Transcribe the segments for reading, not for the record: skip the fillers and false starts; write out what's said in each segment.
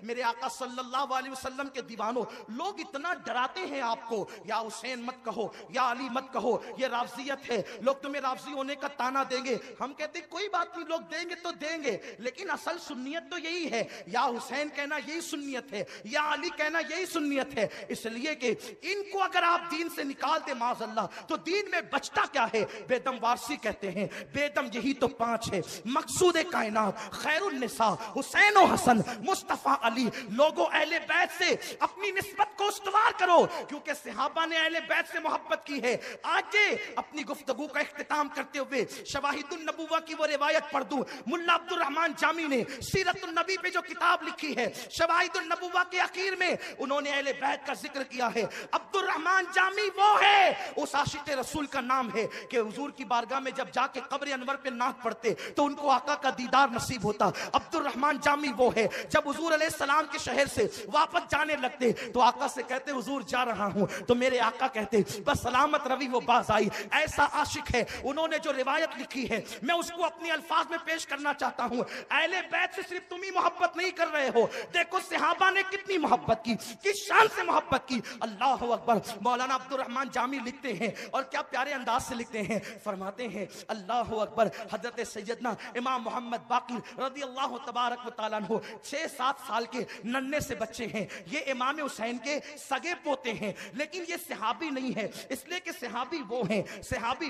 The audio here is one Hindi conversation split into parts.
मेरे आका सल्लल्लाहु अलैहि वसल्लम के दीवानों, लोग इतना डराते हैं आपको, या हुसैन मत कहो, या अली मत कहो, ये राफजियत है, लोग तुम्हें राफजी होने का ताना देंगे। हम कहते हैं कोई बात नहीं, लोग देंगे तो देंगे, लेकिन असल सुन्नियत तो यही है, या हुसैन कहना यही सुन्नियत है, या अली कहना यही सुन्नियत है। इसलिए कि इनको अगर आप दीन से निकाल दे माज़अल्लाह, तो दीन में बचता क्या है? बेदम वारसी कहते हैं, बेदम यही तो पांच है, मकसूद कायनात, खैरुन निसा, हुसैन और हसन, मुस्तफा अली। लोगों अहले बैत से अपनी निस्बत को उस्तवार करो, क्योंकि सहाबा ने अहले बैत से मोहब्बत की है। आगे अपनी गुफ्तगू का इख्तिताम करते हुए शवाहिदुन नबुव्वा की वो रिवायत पढ़ दूं। मुल्ला अब्दुर रहमान जामी ने सीरतुन नबी पे जो किताब लिखी है, शवाहिदुन नबुव्वा के आखिर में उन्होंने अहले बैत का जिक्र किया है। अब्दुर रहमान जामी वो है, उस आशिक रसूल का नाम है कि हुजूर की बारगाह में जब जाके कब्र अनवर पे नाक पड़ते तो उनको आका का दीदार नसीब होता। अब्दुर रहमान जामी वो है, जब हुजूर अलैहिस्सलाम के शहर से वापस जाने लगते तो आका से कहते हुजूर जा रहा हूं, तो मेरे आका कहते बस सलामत रवि वो बाज आई। ऐसा आशिक है। उन्होंने जो रिवायत लिखी है मैं उसको अपने अल्फाज में पेश करना चाहता हूं। अहले बैत से सिर्फ तुम ही मोहब्बत नहीं कर रहे हो, देखो सहाबा ने कितनी मोहब्बत की, किस शान से मोहब्बत की। अल्लाह अकबर। मौलाना अब्दुर रहमान जामी लिखते हैं, और क्या प्यारे अंदाज से लिखते हैं, फरमाते हैं अल्लाह अकबर, हजरत सैयदना इमाम मोहम्मद बाकिर रज़ी अल्लाह तबारक व तआला अन्हु 6-7 साल के नन्हे से बच्चे हैं। ये इमाम हुसैन के सगे पोते हैं, लेकिन ये सहाबी नहीं है, इसलिए कि सहाबी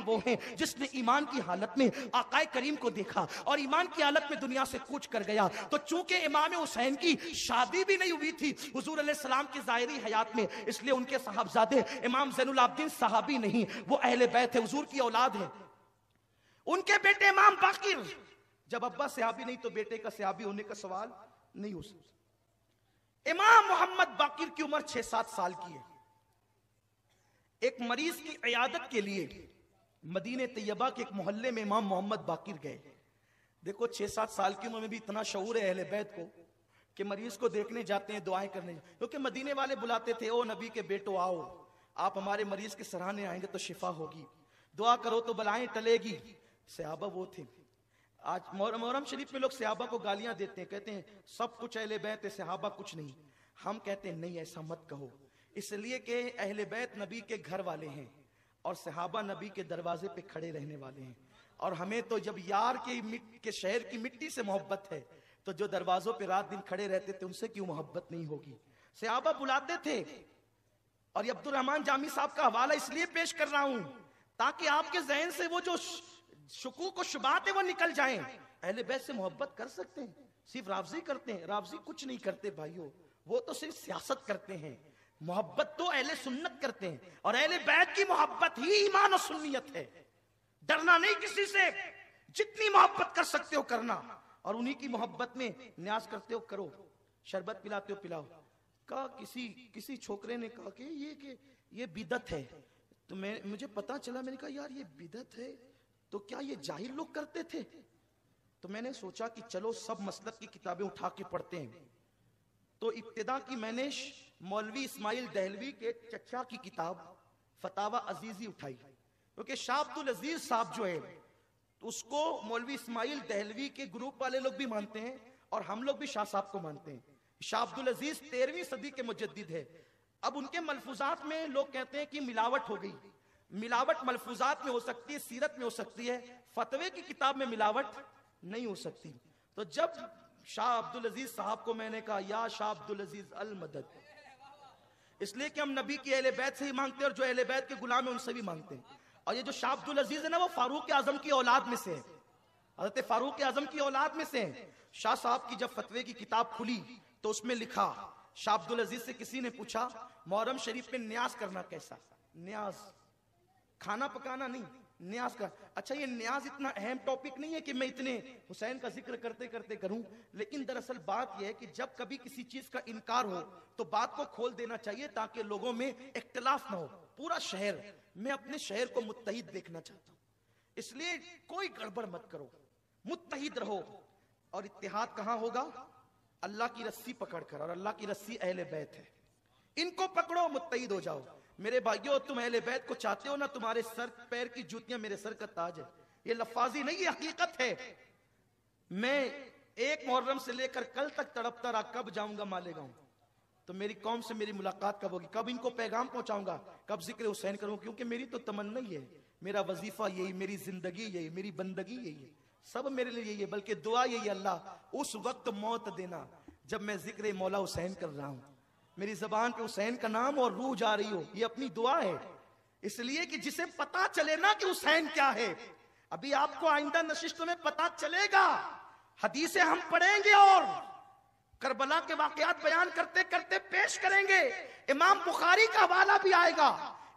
वो हैं जिसने ईमान की हालत में आकाए करीम को देखा और ईमान की हालत में दुनिया से कूच कर गया। तो चूंकि इमाम हुसैन की शादी भी नहीं हुई थी हुजूर अलैहिस्सलाम की ज़ाहिरी हयात में, इसलिए उनके साहबजादे इमाम ज़ैनुल आबिदीन सहाबी नहीं, वो अहले बैत है, हुजूर की औलाद है। उनके बेटे इमाम बाकिर, जब अब्बा सहाबी नहीं तो बेटे का सहाबी होने का सवाल नहीं हो सकता। इमाम मोहम्मद बाकिर की उम्र 6-7 साल की है। एक मरीज की इयादत के लिए मदीने तैयबा के एक मोहल्ले में इमाम मोहम्मद बाकिर गए। देखो 6-7 साल की उम्र में भी इतना शऊर है अहले बैत को कि मरीज को देखने जाते हैं, दुआएं करने, क्योंकि मदीने वाले बुलाते थे, ओ नबी के बेटो आओ, आप हमारे मरीज के सराहने आएंगे तो शिफा होगी, दुआ करो तो बलाएं टलेगी। सहाबा वो थे। आज मुहर्रम शरीफ में लोग सहाबा को गालियां देते हैं, कहते हैं सब कुछ अहले बैत है, सहाबा कुछ नहीं। हम कहते हैं नहीं, ऐसा मत कहो, इसलिए कि अहले बैत नबी के घर वाले हैं और सहाबा नबी के दरवाजे पे खड़े रहने वाले हैं। और हमें तो जब यार के शहर की मिट्टी से मोहब्बत है, तो जो दरवाजों पे रात दिन खड़े रहते थे उनसे क्यों मोहब्बत नहीं होगी। सहाबा बुलाते थे। और ये अब्दुर रहमान जामी साहब का हवाला इसलिए पेश कर रहा हूं ताकि आपके ज़हन से वो जो शुकूक और शुबात है वो निकल जाएं। अहले बैत से मोहब्बत कर सकते हैं, सिर्फ राफजी करते हैं? राफजी कुछ नहीं करते भाइयों, वो तो सिर्फ सियासत करते हैं। मोहब्बत तो अहले सुन्नत करते हैं, और अहले बैत की मोहब्बत ही ईमान और सुन्नियत है। डरना नहीं किसी से, जितनी मोहब्बत कर सकते हो करना, और उन्हीं की मोहब्बत में न्याज करते हो करो, शरबत पिलाते हो पिलाओ। कहा किसी छोकरे ने कहा कि ये बिदत है, तो मुझे पता चला, मैंने कहा यार ये बिदत है तो क्या ये जाहिल लोग करते थे? तो मैंने सोचा कि चलो सब मसलक की किताबें उठा के पढ़ते हैं। तो इब्तिदा की मैंने मौलवी इस्माइल दहलवी के चचा की किताब फतावा अजीजी उठाई, क्योंकि शाह अब्दुल अजीज साहब जो है उसको मौलवी इस्माइल दहलवी के ग्रुप वाले लोग भी मानते हैं और हम लोग भी शाह साहब को मानते हैं। शाह अब्दुल अजीज 13वीं सदी के मुजद्दिद है। अब उनके मलफूजात में लोग कहते हैं कि मिलावट हो गई। मिलावट मलफूजात में हो सकती है, सीरत में हो सकती है, फतवे की किताब में मिलावट नहीं हो सकती। तो जब शाह अब्दुल अजीज साहब को मैंने कहा या शाह अब्दुल अजीज अल मदद, इसलिए कि हम नबी की अहले बैत से ही मांगते हैं और जो अहले बैत के गुलाम है उनसे भी मांगते हैं। और ये जो शाह अब्दुल अजीज है ना, वो फारूक आजम की औलाद में से है, हजरत फारूक आजम की औलाद में से है। शाह साहब की जब फतवे की किताब खुली तो उसमें लिखा, शाह अब्दुल अजीज से किसी ने पूछा मुहर्रम शरीफ में न्याज करना कैसा? न्याज खाना पकाना नहीं, न्याज का। अच्छा, ये न्याज इतना अहम टॉपिक नहीं है कि मैं इतने हुसैन का जिक्र करते करते करूं, लेकिन दरअसल बात यह है कि जब कभी किसी चीज का इनकार हो तो बात को खोल देना चाहिए ताकि लोगों में इख्तिलाफ ना हो। पूरा शहर, मैं अपने शहर को मुत्तहिद देखना चाहता हूं, इसलिए कोई गड़बड़ मत करो, मुत्तहिद रहो। और इत्तिहाद कहां होगा? अल्लाह की रस्सी पकड़कर, और अल्लाह की रस्सी अहले बैत है, इनको पकड़ो, मुत्तहिद हो जाओ। मेरे भाइयों, तुम अहले बैत को चाहते हो ना, तुम्हारे सर पैर की जूतियां मेरे सर का ताज है। ये लफाजी नहीं, ये हकीकत है। मैं एक मुहर्रम से लेकर कल तक तड़पता रहा, कब जाऊंगा मालेगांव, तो मेरी कौम से मेरी मुलाकात कब होगी, कब इनको पैगाम पहुंचाऊंगा, कब जिक्र हुसैन करूंगा, क्योंकि मेरी तो तमन्ना ही है, मेरा वजीफा यही, मेरी जिंदगी यही, मेरी बंदगी यही है, सब मेरे लिए यही है। बल्कि दुआ यही, अल्लाह उस वक्त मौत देना जब मैं जिक्र मौला हुसैन कर रहा हूं, मेरी जबान पे हुसैन का नाम और रूह जा रही हो, ये अपनी दुआ है। इसलिए कि जिसे पता चले ना कि हुसैन क्या है, अभी आपको आइंदा नशिस्तों में पता चलेगा, हदीसें हम पढ़ेंगे और करबला के वाकयात बयान करते करते पेश करेंगे। इमाम बुखारी का हवाला भी आएगा,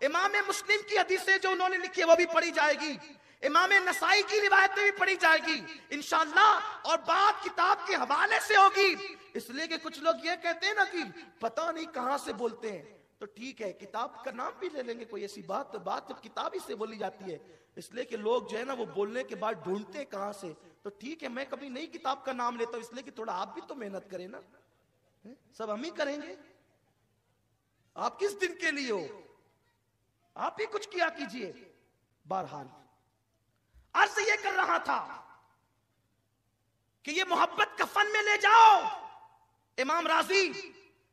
इमाम मुस्लिम की हदीसें जो उन्होंने लिखी है वो भी पढ़ी जाएगी, इमाम नसाई की रिवायतें भी पढ़ी जाएगी इंशाअल्लाह, और बात किताब के हवाले से होगी। इसलिए कि कुछ लोग ये कहते हैं ना कि पता नहीं कहां से बोलते हैं, तो ठीक है किताब का नाम भी ले लेंगे, कोई ऐसी बात जब किताब ही से बोली जाती है, इसलिए कि लोग जो है ना वो बोलने के बाद ढूंढते हैं कहां से, तो ठीक है मैं कभी नई किताब का नाम लेता हूं, इसलिए कि थोड़ा आप भी तो मेहनत करें ना, सब हम ही करेंगे, आप किस दिन के लिए हो, आप ही कुछ किया कीजिए। बहरहाल अर्ज ये कर रहा था कि ये मोहब्बत का फन में ले जाओ। इमाम राजी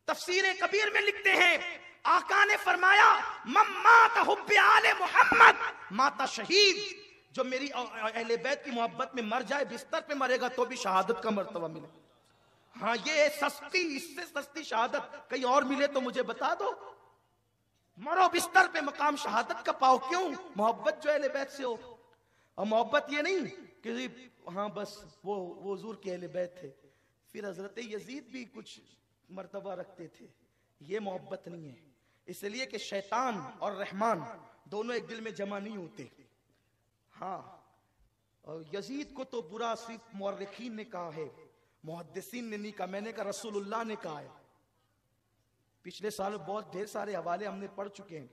तफसीर कबीर में लिखते हैं, आका ने फरमाया मम्माता हुब्बे आले मोहम्मद माता शहीद, जो मेरी अहले बैत की मोहब्बत में मर जाए, बिस्तर पे मरेगा तो भी शहादत का मर्तबा मिले। हाँ ये सस्ती, इससे सस्ती शहादत कहीं और मिले तो मुझे बता दो, मरो बिस्तर पे मकाम शहादत का पाओ, क्यों? मोहब्बत जो अहले बैत से हो। और मोहब्बत ये नहीं कि हाँ बस वो हुजूर के अहले बैत थे, फिर हजरत यजीद भी कुछ मर्तबा रखते थे, ये मोहब्बत नहीं है। इसलिए कि शैतान और रहमान दोनों एक दिल में जमा नहीं होते। हाँ, और यजीद को तो बुरा सिर्फ मुअर्रिखीन ने कहा है, मुहद्दिसीन ने नहीं कहा, मैंने कहा रसूलुल्लाह ने कहा है। पिछले साल बहुत ढेर सारे हवाले हमने पढ़ चुके हैं,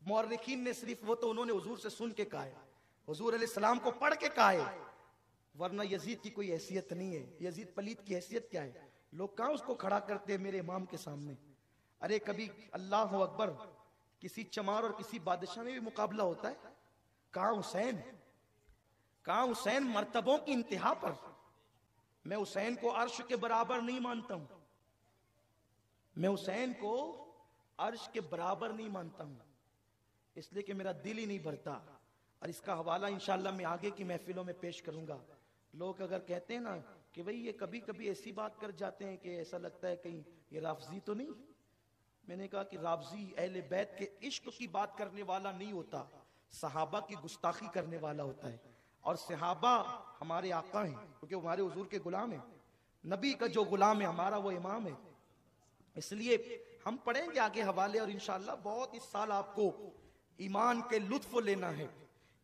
मुअर्रिखीन ने सिर्फ वो तो उन्होंने हुजूर से सुन के कहा है, हुजूर अलैहिस्सलाम को पढ़ के कहा है, वरना यजीद की कोई हैसियत नहीं है। यजीद पलीत की हैसियत क्या है? लोग कहां उसको खड़ा करते हैं मेरे इमाम के सामने। अरे कभी अल्लाह अकबर, किसी चमार और किसी बादशाह में भी मुकाबला होता है, कहां हुसैन, कहां हुसैन मर्तबों की इंतहा पर। मैं हुसैन को अर्श के बराबर नहीं मानता हूं, मैं हुसैन को अर्श के बराबर नहीं मानता हूं, इसलिए कि मेरा दिल ही नहीं भरता। और इसका हवाला इंशाअल्लाह मैं आगे की महफिलों में पेश करूंगा। लोग अगर कहते हैं ना कि भाई ये कभी कभी ऐसी बात कर जाते हैं कि ऐसा लगता है कहीं ये राफजी तो नहीं, मैंने कहा कि राफजी अहले बैत के इश्क की बात करने वाला नहीं होता, सहाबा की गुस्ताखी करने वाला होता है। और सहाबा हमारे आका हैं, क्योंकि हमारे हुजूर के गुलाम हैं, नबी का जो गुलाम है हमारा वो इमाम है। इसलिए हम पढ़ेंगे आगे हवाले, और इंशाअल्लाह बहुत इस साल आपको ईमान के लुत्फ लेना है,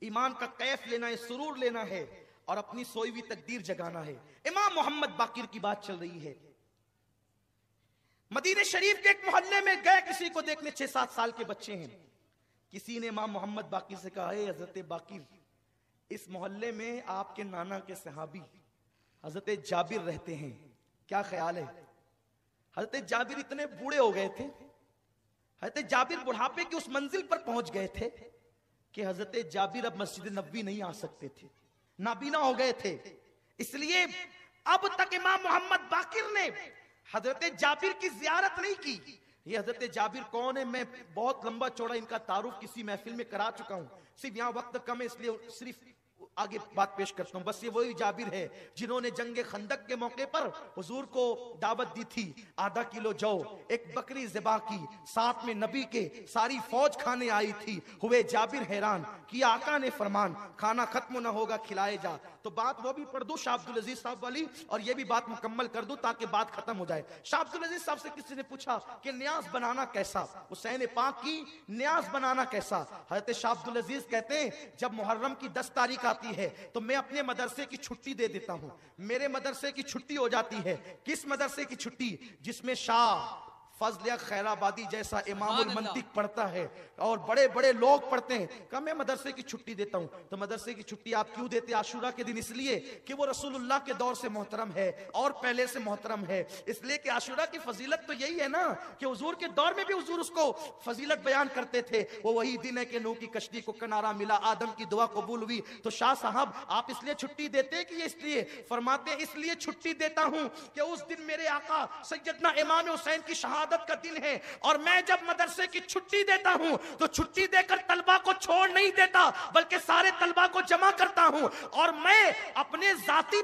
ईमान का कैफ लेना है, सुरूर लेना है, और अपनी सोई हुई तकदीर जगाना है। इमाम मोहम्मद बाकिर की बात चल रही है। मदीने शरीफ के एक मोहल्ले में गए किसी को देखने, 6-7 साल के बच्चे हैं। किसी ने इमाम मोहम्मद बाकिर से कहा, है हजरत बाकिर, इस मोहल्ले में आपके नाना के सहाबी हजरत जाबिर रहते हैं, क्या ख्याल है? हजरत जाबिर इतने बूढ़े हो गए थे, हजरत जाबिर बुढ़ापे की उस मंजिल पर पहुंच गए थे कि हजरत जाबिर अब मस्जिद नबवी नहीं आ सकते थे, नाबीना हो गए थे। इसलिए अब तक इमाम मोहम्मद बाकिर ने हजरत जाबिर की जियारत नहीं की। ये हजरत जाबिर कौन है, मैं बहुत लंबा चौड़ा इनका तारुफ किसी महफिल में करा चुका हूं, सिर्फ यहाँ वक्त कम है इसलिए सिर्फ आगे बात पेश करता हूं। बस ये वही जाबिर है जिन्होंने जंगे खंदक के मौके पर हुजूर को दावत दी थी, आधा किलो जौ, एक बकरी ज़िबा की, साथ में नबी के सारी फौज खाने आई थी। हुए जाबिर हैरान, किया आका ने फरमान, खाना खत्म न होगा खिलाए जा। तो बात वो भी पढ़ दूं शाह अब्दुल अजीज साहब वाली, और ये भी बात मुकम्मल कर दूं ताकि बात खत्म हो जाए। शाह अब्दुल अजीज साहब से किसी ने पूछा कि न्याज बनाना कैसा, हुसैन पाक की न्याज बनाना कैसा? हजरत शाह अब्दुल अजीज कहते हैं, जब मुहर्रम की 10 तारीख आती है तो मैं अपने मदरसे की छुट्टी दे देता हूं। मेरे मदरसे की छुट्टी हो जाती है। किस मदरसे की छुट्टी? जिसमें शाह फजल खैराबादी जैसा इमामुल मंतिक पढ़ता है और बड़े बड़े लोग पढ़ते हैं। कहा मैं मदरसे की छुट्टी देता हूं। तो मदरसे की छुट्टी आप क्यों देते? आशूरा के दिन इसलिए कि वो रसूलुल्लाह के दौर से मोहतरम है और पहले से मोहतरम है, इसलिए कि आशूरा की फजीलत तो यही है ना कि हुजूर के दौर में भी हुजूर उसको फजीलत बयान करते थे। वो वही दिन है कि नूह की कश्ती को किनारा मिला, आदम की दुआ कबूल हुई। तो शाह साहब आप इसलिए छुट्टी देते हैं कि ये इसलिए? फरमाते हैं इसलिए छुट्टी देता हूं कि उस दिन मेरे आका सैयदना इमाम हुसैन की शहादत का दिन है, और मैं जब मदरसे की छुट्टी देता हूं तो छुट्टी देकर तलबा को छोड़ नहीं देता, बल्कि सारे तलबा को जमा करता हूं और मैं अपने जाती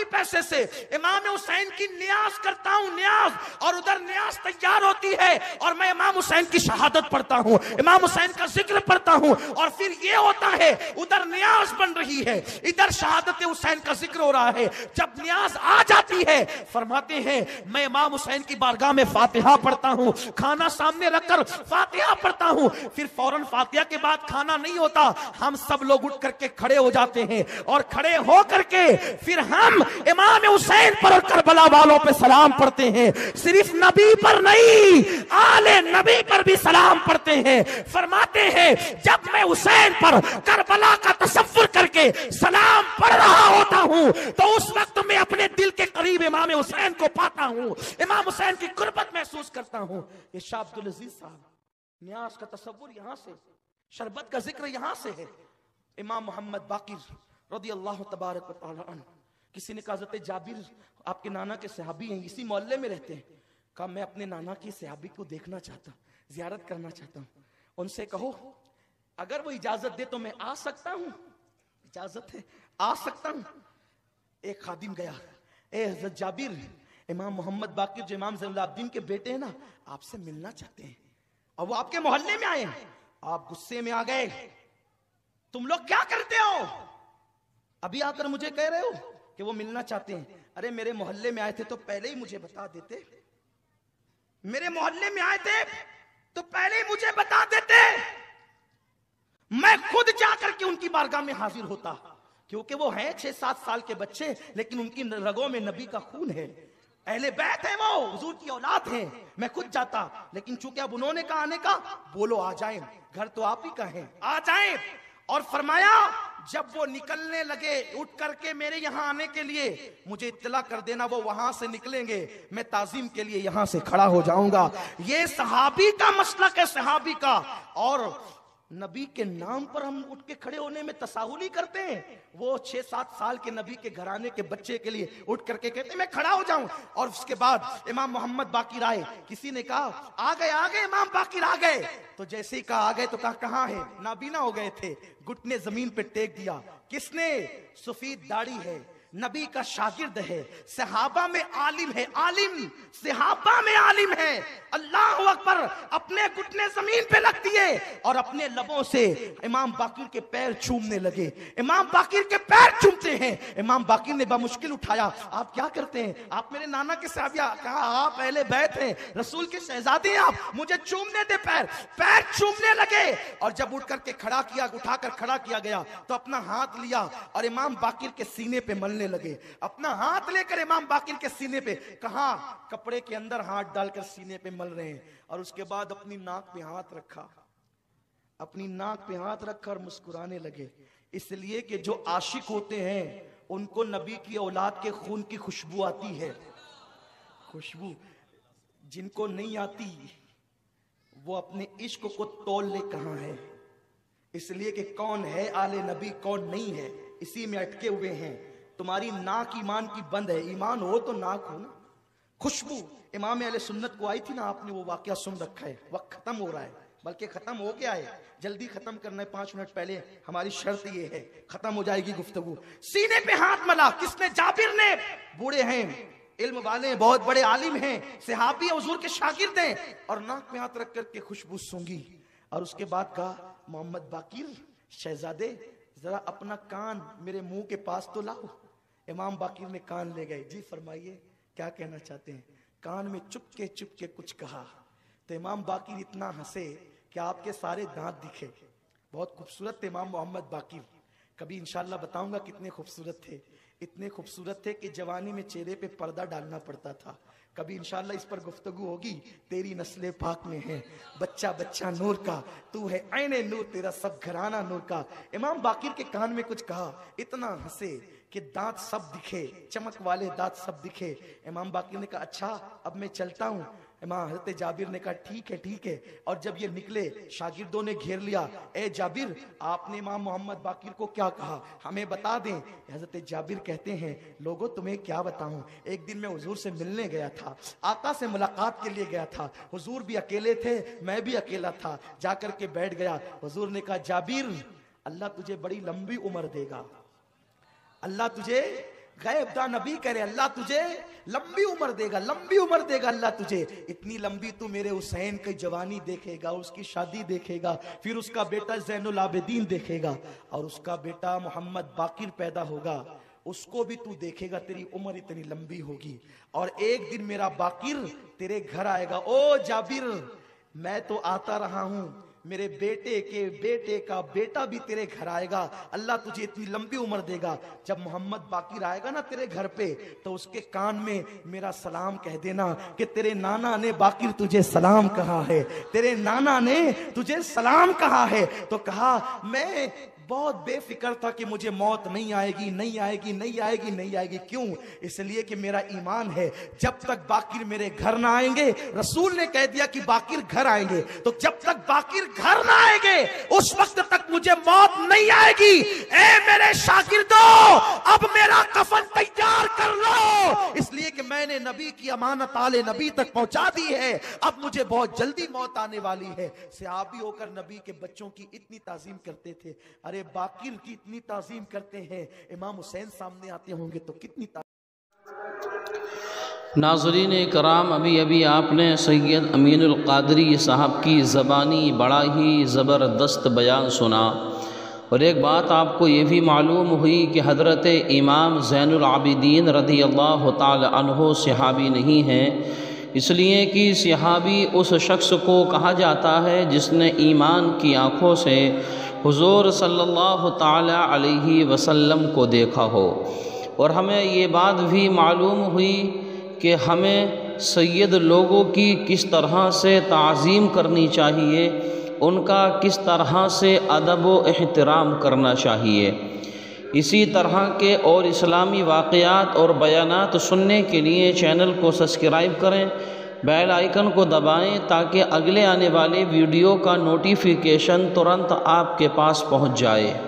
पैसे से इमाम हुसैन की न्याज करता हूं, न्याज। और उधर न्याज तैयार होती है और मैं इमाम हुसैन की शहादत पढ़ता हूं, इमाम हुसैन का जिक्र पढ़ता हूं, और फिर ये होता है उधर न्याज बन रही है, इधर शहादत हुसैन का जिक्र हो रहा है। जब न्याज आ जाती है फरमाते हैं मैं इमाम हुसैन की बारगाह में फातिहा पढ़ता हूं, खाना सामने रखकर फातिहा पढ़ता हूं। फिर फौरन फातिहा के बाद खाना नहीं होता, हम सब लोग उठ करके खड़े हो जाते हैं और खड़े हो करके फिर हम इमाम हुसैन पर और करबला वालों पे सलाम पढ़ते हैं। सिर्फ नबी पर नहीं, आले नबी पर भी सलाम पढ़ते हैं। फरमाते हैं जब मैं हुसैन पर करबला का तसव्वुर करके सलाम पढ़ रहा होता हूं तो उस वक्त मैं अपने दिल के करीब इमाम हुसैन को पाता हूं, इमाम हुसैन की कुर्बत महसूस करता हूं। ये शाह अब्दुल अजीज साहब, न्याज का तसव्वुर यहां से, शरबत का जिक्र यहां से है। इमाम मोहम्मद बाकिर रज़ी अल्लाह तबारक व तआला अन्हु, किसी ने कहा हज़रत जाबिर आपके नाना के सहाबी हैं, इसी मोहल्ले में रहते हैं। कहा मैं अपने नाना की सहाबी को देखना चाहता हूं, जियारत करना चाहता हूं, उनसे कहो अगर वो इजाजत दे तो मैं आ सकता हूं। इजाजत है, आ सकता हूं। एक खादिम गया, ए हज़रत जाबिर, इमाम मोहम्मद बाकिर जो इमाम ज़ैनुल-आबिदीन के बेटे हैं ना, आपसे मिलना चाहते हैं और वो आपके मोहल्ले में आए हैं। आप गुस्से में आ गए, तुम लोग क्या करते हो? अभी आकर मुझे कह रहे हो कि वो मिलना चाहते हैं। अरे मेरे मोहल्ले में आए थे तो पहले ही मुझे बता देते, मेरे मोहल्ले में आए थे तो पहले ही मुझे बता देते, मैं खुद जाकर के उनकी बारगाह में हाजिर होता। क्योंकि वो हैं 6-7 साल के बच्चे, लेकिन उनकी रगों में नबी का खून है, अहले बैत है, वो हुजूर की औलाद है। मैं खुद जाता, लेकिन चूंकि अब उन्होंने कहा आने का, बोलो आ जाएं, घर तो आप ही का है, आ जाएं। और फरमाया जब वो निकलने लगे उठ करके मेरे यहाँ आने के लिए, मुझे इत्तला कर देना, वो वहां से निकलेंगे, मैं ताजीम के लिए यहां से खड़ा हो जाऊंगा। ये सहाबी का मसलक है, सहाबी का। और नबी के नाम पर हम उठ के खड़े होने में तसाहुल ही करते हैं। वो 6-7 साल के नबी के घराने के बच्चे के लिए उठ करके कहते हैं मैं खड़ा हो जाऊं। और उसके बाद इमाम मोहम्मद बाकिर आए, किसी ने कहा आ गए इमाम बाकिर आ गए। तो जैसे ही कहा आ गए तो कहा कहां है? नाबीना हो गए थे, घुटने जमीन पे टेक दिया। किसने? सफेद दाढ़ी है, नबी का शागिर्द है, सहाबा में आलिम है, आलिम सहाबा में आलिम है। अल्लाह अकबर, अपने घुटने जमीन पे रख दिए और अपने लबों से इमाम बाकिर के पैर चूमने लगे। इमाम बाकिर के पैर चूमते हैं। इमाम बाकिर ने बामुश्किल उठाया, आप क्या करते हैं? आप मेरे नाना के सहाबिया। कहा आप पहले बैत हैं, रसूल के शहजादे हैं आप, मुझे चूमने दे। पैर चूमने लगे और जब उठ करके खड़ा किया, उठाकर खड़ा किया गया तो अपना हाथ लिया और इमाम बाकिर के सीने पे मलने लगे। अपना हाथ लेकर इमाम बाकिर के सीने पे, कहा कपड़े के अंदर हाथ डालकर सीने पे मल रहे हैं। और उसके बाद अपनी नाक पे हाथ रखा, अपनी नाक पे हाथ रखकर मुस्कुराने लगे। इसलिए कि जो आशिक होते हैं उनको नबी की औलाद के खून की खुशबू आती है। खुशबू जिनको नहीं आती वो अपने इश्क को तोल ले कहां है। इसलिए कि कौन है आले नबी, कौन नहीं है, इसी में अटके हुए हैं। तुम्हारी नाक ईमान की बंद है, ईमान हो तो नाक हो ना। खुशबू इमाम अहले सुन्नत को आई थी ना, आपने वो वाकया सुन रखा है। वक्त खत्म हो रहा है, बल्कि खत्म हो गया है, जल्दी खत्म करना है। 5 मिनट पहले हमारी शर्त ये है, खत्म हो जाएगी गुफ्तगू। सीने पे हाथ मला किसने? जाबिर ने। बूढ़े हैं, इल्म वाले, बहुत बड़े आलिम हैं, सहाबी हुजूर के शागिर्द हैं, और नाक में हाथ रख करके खुशबू सूंघी। और उसके बाद कहा मोहम्मद बाकिर शहजादे जरा अपना कान मेरे मुंह के पास तो लाओ। इमाम बाकिर ने कान ले गए। जी फरमाइए क्या कहना चाहते हैं? कान में चुपके कुछ कहा तो इमाम बाकिर इतना हंसे कि आपके सारे दांत दिखे। बहुत खूबसूरत थे इमाम मोहम्मद बाकिर, कभी इंशाल्लाह बताऊंगा कितने खूबसूरत थे। इतने खूबसूरत थे कि जवानी में चेहरे पे पर्दा डालना पड़ता था। कभी इंशाल्लाह इस पर गुफ्तगू होगी। तेरी नस्ले पाक में है, बच्चा बच्चा नूर का, तू है ऐने नूर, तेरा सब घराना नूर का। इमाम बाकिर के कान में कुछ कहा, इतना हंसे कि दांत सब दिखे, चमक वाले दांत सब दिखे। इमाम बाकिर ने कहा अच्छा अब मैं चलता हूँ। इमाम हजरत जाबिर ने कहा ठीक है ठीक है। और जब ये निकले शागिर्दों ने घेर लिया, ए जाबिर आपने इमाम मोहम्मद बाकिर को क्या कहा, हमें बता दें। हजरत जाबिर कहते हैं लोगों तुम्हें क्या बताऊं, एक दिन मैं हुजूर से मिलने गया था, आका से मुलाकात के लिए गया था। हुजूर भी अकेले थे, मैं भी अकेला था, जाकर के बैठ गया। हुजूर ने कहा जाबिर अल्लाह तुझे बड़ी लंबी उम्र देगा, अल्लाह तुझे, गैब दा नबी करे, अल्लाह तुझे लंबी उम्र देगा, लंबी उम्र देगा अल्लाह तुझे। इतनी लंबी तू मेरे हुसैन की जवानी देखेगा, उसकी शादी देखेगा, फिर उसका बेटा ज़ैनुल आबिदीन देखेगा, और उसका बेटा मोहम्मद बाकिर पैदा होगा, उसको भी तू देखेगा, तेरी उम्र इतनी लंबी होगी। और एक दिन मेरा बाकिर तेरे घर आएगा। ओ जाबिर मैं तो आता रहा हूं, मेरे बेटे के बेटे का बेटा भी तेरे घर आएगा, अल्लाह तुझे इतनी लंबी उम्र देगा। जब मोहम्मद बाकिर आएगा ना तेरे घर पे, तो उसके कान में मेरा सलाम कह देना कि तेरे नाना ने बाकिर तुझे सलाम कहा है, तेरे नाना ने तुझे सलाम कहा है। तो कहा मैं बहुत बेफिक्र था कि मुझे मौत नहीं आएगी, नहीं आएगी, नहीं आएगी, नहीं आएगी। क्यों? इसलिए कि मेरा ईमान है जब तक बाकिर मेरे घर ना आएंगे, रसूल ने कह दिया कि बाकिर घर आएंगे, तो जब तक बाकिर घर ना आएंगे उस वक्त तक मुझे मौत नहीं आएगी। ए मेरे शागिर्दों अब मेरा कफन तैयार कर लो, इसलिए कि मैंने नबी की अमानत आले नबी तक पहुंचा दी है, अब मुझे बहुत जल्दी मौत आने वाली है। सहाबी होकर नबी के बच्चों की इतनी ताजीम करते थे, अरे बाकिर की इतनी ताजीम करते हैं, इमाम हुसैन सामने आते होंगे तो कितनी नाज़रीन कराम, अभी अभी आपने सैयद अमीनुल क़ादरी साहब की ज़बानी बड़ा ही ज़बरदस्त बयान सुना। और एक बात आपको ये भी मालूम हुई कि हज़रत इमाम ज़ैनुल आबिदीन रज़ी अल्लाह ताला अन्हु सहाबी नहीं हैं, इसलिए कि सहाबी उस शख्स को कहा जाता है जिसने ईमान की आँखों से हुज़ूर सल्लल्लाहु ताला अलैहि वसल्लम को देखा हो। और हमें ये बात भी मालूम हुई कि हमें सैयद लोगों की किस तरह से ताज़ीम करनी चाहिए, उनका किस तरह से अदब व एहतराम करना चाहिए। इसी तरह के और इस्लामी वाक़यात और बयानात सुनने के लिए चैनल को सब्सक्राइब करें, बेल आइकन को दबाएं ताकि अगले आने वाले वीडियो का नोटिफिकेशन तुरंत आपके पास पहुंच जाए।